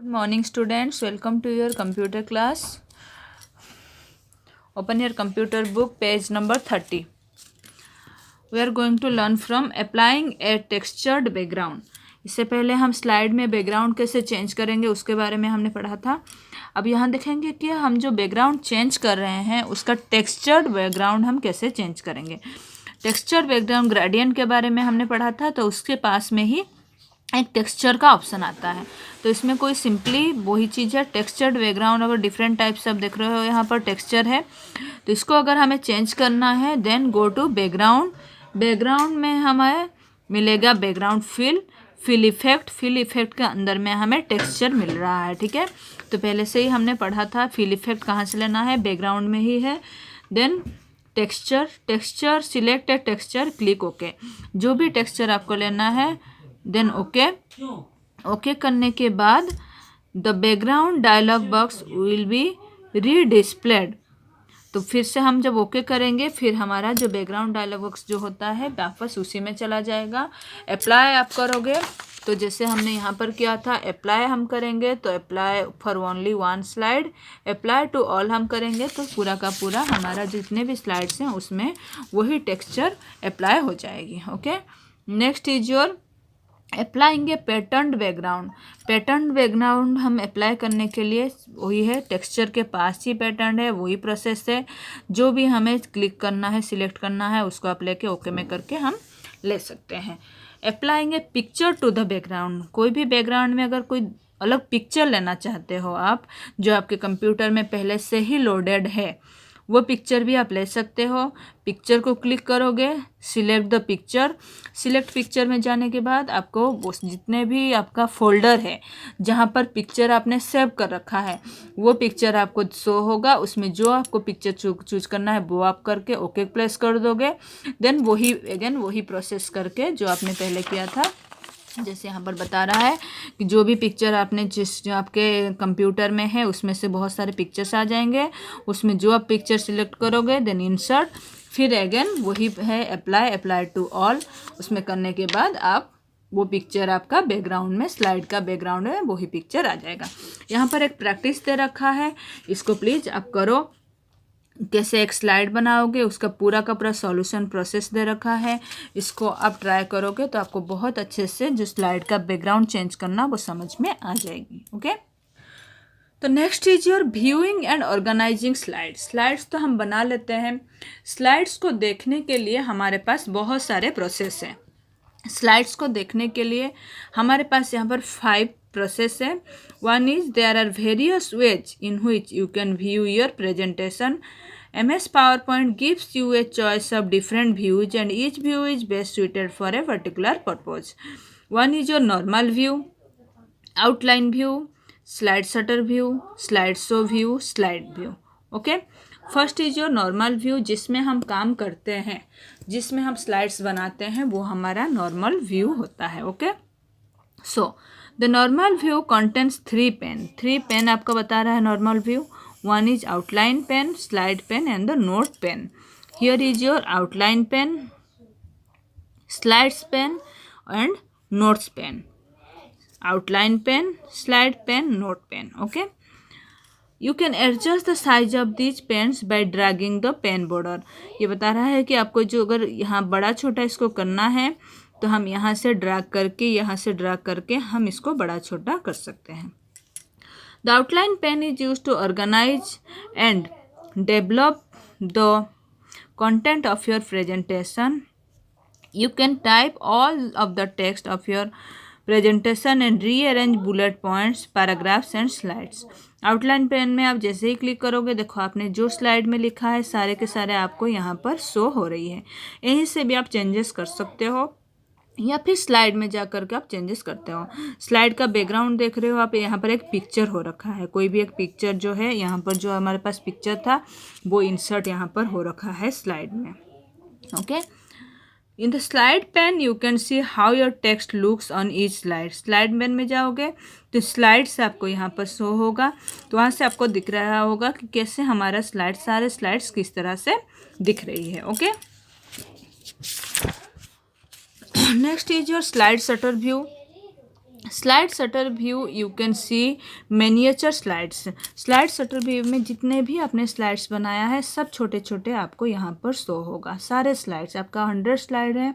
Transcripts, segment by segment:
Good morning students, welcome to your computer class. Open your computer book, page number 30. We are going to learn from applying a textured background. इससे पहले हम slide में background कैसे change करेंगे उसके बारे में हमने पढ़ा था। अब यहाँ देखेंगे कि हम जो बैकग्राउंड चेंज कर रहे हैं उसका टेक्सचर्ड बैकग्राउंड हम कैसे चेंज करेंगे। टेक्सचर्ड बैकग्राउंड ग्रेडियंट के बारे में हमने पढ़ा था, तो उसके पास में ही एक टेक्सचर का ऑप्शन आता है। तो इसमें कोई सिंपली वही चीज़ है, टेक्सचर्ड बैकग्राउंड। अगर डिफरेंट टाइप्स आप देख रहे हो यहाँ पर टेक्सचर है, तो इसको अगर हमें चेंज करना है then go to background. Background में हमें मिलेगा बैकग्राउंड फिल इफेक्ट के अंदर में हमें टेक्सचर मिल रहा है। ठीक है, तो पहले से ही हमने पढ़ा था फिल इफेक्ट कहाँ से लेना है, बैकग्राउंड में ही है। देन टेक्सचर सिलेक्ट ए टेक्सचर, क्लिक ओके। जो भी टेक्सचर आपको लेना है देन ओके करने के बाद the background dialog box will be redisplayed. तो फिर से हम जब ओके करेंगे फिर हमारा जो बैकग्राउंड डायलॉग बॉक्स जो होता है वापस उसी में चला जाएगा। अप्लाई आप करोगे तो जैसे हमने यहाँ पर किया था, अप्लाई हम करेंगे तो apply for only one slide, apply to all हम करेंगे तो पूरा का पूरा हमारा जितने भी स्लाइड्स हैं उसमें वही टेक्सचर अप्लाई हो जाएगी। Okay, next is your applying A pattern background. Pattern background हम अप्लाई करने के लिए वही है, टेक्सचर के पास ही पैटर्न है, वही प्रोसेस है। जो भी हमें क्लिक करना है, सिलेक्ट करना है, उसको आप लेके ओके में करके हम ले सकते हैं। Applying a picture to the background. कोई भी बैकग्राउंड में अगर कोई अलग पिक्चर लेना चाहते हो आप, जो आपके कंप्यूटर में पहले से ही लोडेड है, वो पिक्चर भी आप ले सकते हो। पिक्चर को क्लिक करोगे, select the picture. Select picture में जाने के बाद आपको वो जितने भी आपका फोल्डर है जहाँ पर पिक्चर आपने सेव कर रखा है वो पिक्चर आपको शो होगा। उसमें जो आपको पिक्चर चूज करना है वो आप करके ओके प्रेस कर दोगे। देन वही प्रोसेस करके जो आपने पहले किया था, जैसे यहाँ पर बता रहा है कि जो भी पिक्चर आपने जो आपके कंप्यूटर में है उसमें से बहुत सारे पिक्चर्स आ जाएंगे। उसमें जो आप पिक्चर सिलेक्ट करोगे देन इंसर्ट, फिर अगेन वही है अप्लाई टू ऑल। उसमें करने के बाद आप वो पिक्चर आपका बैकग्राउंड में, स्लाइड का बैकग्राउंड में वही पिक्चर आ जाएगा। यहाँ पर एक प्रैक्टिस दे रखा है, इसको प्लीज़ आप करो। कैसे एक स्लाइड बनाओगे उसका पूरा का पूरा सॉल्यूशन प्रोसेस दे रखा है। इसको आप ट्राई करोगे तो आपको बहुत अच्छे से जो स्लाइड का बैकग्राउंड चेंज करना वो समझ में आ जाएगी। ओके, तो next is your viewing and organizing slides. Slides तो हम बना लेते हैं, स्लाइड्स को देखने के लिए हमारे पास बहुत सारे प्रोसेस हैं। स्लाइड्स को देखने के लिए हमारे पास यहाँ पर 5 प्रोसेस है। One is there are various ways in which you can view your presentation. MS PowerPoint gives you a choice of different views and each view is best suited for a particular purpose. One is your normal view, outline view, slide shutter view, slide show view, slide view. Okay? First is your normal view, जिसमें हम काम करते हैं, जिसमें हम slides बनाते हैं, वो हमारा नॉर्मल व्यू होता है। Okay, so the normal view contents 3 pane. 3 pane आपको बता रहा है normal view. One is outline pen, slide pen and the note pen. Here is your outline pen, slides pen and notes pen. Outline pen, slide pen, note pen. Okay. You can adjust the size of these pens by dragging the pen border. ये बता रहा है कि आपको जो अगर यहाँ बड़ा छोटा इसको करना है तो हम यहाँ से ड्रैग करके हम इसको बड़ा छोटा कर सकते हैं। The outline pen is used to organize and develop the content of your presentation. You can type all of the text of your presentation and rearrange bullet points, paragraphs and slides. Outline pane में आप जैसे ही click करोगे, देखो आपने जो slide में लिखा है सारे के सारे आपको यहाँ पर शो हो रही है। यहीं से भी आप चेंजेस कर सकते हो या फिर स्लाइड में जा कर के आप चेंजेस करते हो। स्लाइड का बैकग्राउंड देख रहे हो आप, यहाँ पर एक पिक्चर हो रखा है, कोई भी एक पिक्चर जो है यहाँ पर जो हमारे पास पिक्चर था वो इंसर्ट यहाँ पर हो रखा है स्लाइड में। Okay, in the slide pane you can see how your text looks on each slide. Slide pane में जाओगे तो स्लाइड्स आपको यहाँ पर शो होगा, तो वहाँ से आपको दिख रहा होगा कि कैसे हमारा सारे स्लाइड्स किस तरह से दिख रही है। Okay, next is your slide sorter view. Slide sorter view you can see miniature slides. Slide sorter view में जितने भी आपने स्लाइड्स बनाया है सब छोटे छोटे आपको यहाँ पर शो होगा। सारे स्लाइड्स, आपका 100 स्लाइड है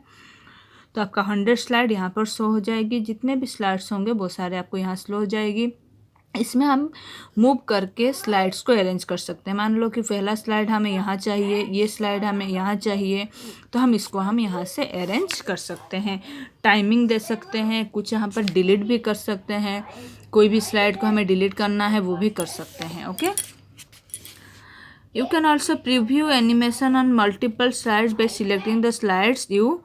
तो आपका 100 स्लाइड यहाँ पर शो हो जाएगी। जितने भी स्लाइड्स होंगे वो सारे आपको यहाँ शो हो जाएगी। इसमें हम मूव करके स्लाइड्स को अरेंज कर सकते हैं। मान लो कि पहला स्लाइड हमें यहाँ चाहिए, ये स्लाइड हमें यहाँ चाहिए, तो हम इसको यहाँ से अरेंज कर सकते हैं। टाइमिंग दे सकते हैं, कुछ यहाँ पर डिलीट भी कर सकते हैं। कोई भी स्लाइड को हमें डिलीट करना है वो भी कर सकते हैं। Okay, you can also preview animation on multiple slides bye selecting the slides you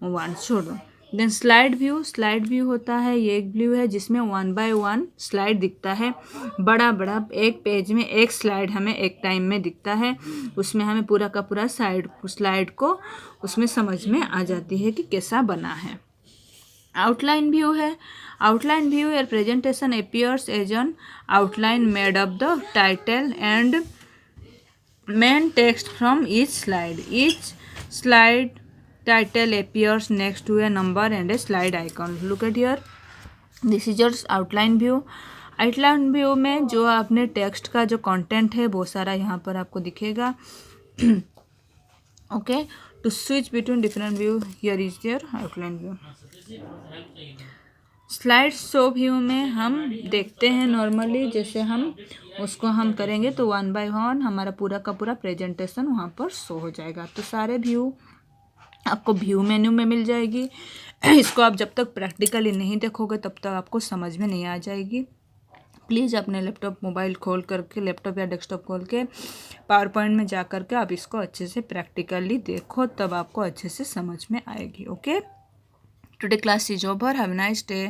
want. छोड़ो। देन स्लाइड व्यू होता है, ये एक व्यू है जिसमें 1 by 1 स्लाइड दिखता है। बड़ा बड़ा एक पेज में एक स्लाइड हमें एक टाइम में दिखता है। उसमें हमें पूरा का पूरा स्लाइड को उसमें समझ में आ जाती है कि कैसा बना है। आउटलाइन व्यू है। Outline view your presentation appears as an outline made of the title and main text from each slide. Each slide title appears next to a number and a slide icon. Look at here, this is your outline view. outline view में जो आपने text का जो content है वो सारा यहाँ पर आपको दिखेगा। Okay, to switch between different view here is there outline view. Slide show view में हम देखते हैं नॉर्मली, जैसे हम उसको हम करेंगे तो 1 by 1 हमारा पूरा का पूरा प्रेजेंटेशन वहाँ पर शो हो जाएगा। तो सारे व्यू आपको व्यू मेन्यू में मिल जाएगी। इसको आप जब तक प्रैक्टिकली नहीं देखोगे तब तक आपको समझ में नहीं आ जाएगी। प्लीज़ अपने लैपटॉप मोबाइल खोल करके, लैपटॉप या डेस्कटॉप खोल के पावर पॉइंट में जा करके आप इसको अच्छे से प्रैक्टिकली देखो, तब आपको अच्छे से समझ में आएगी। Okay, today class is over, have a nice day.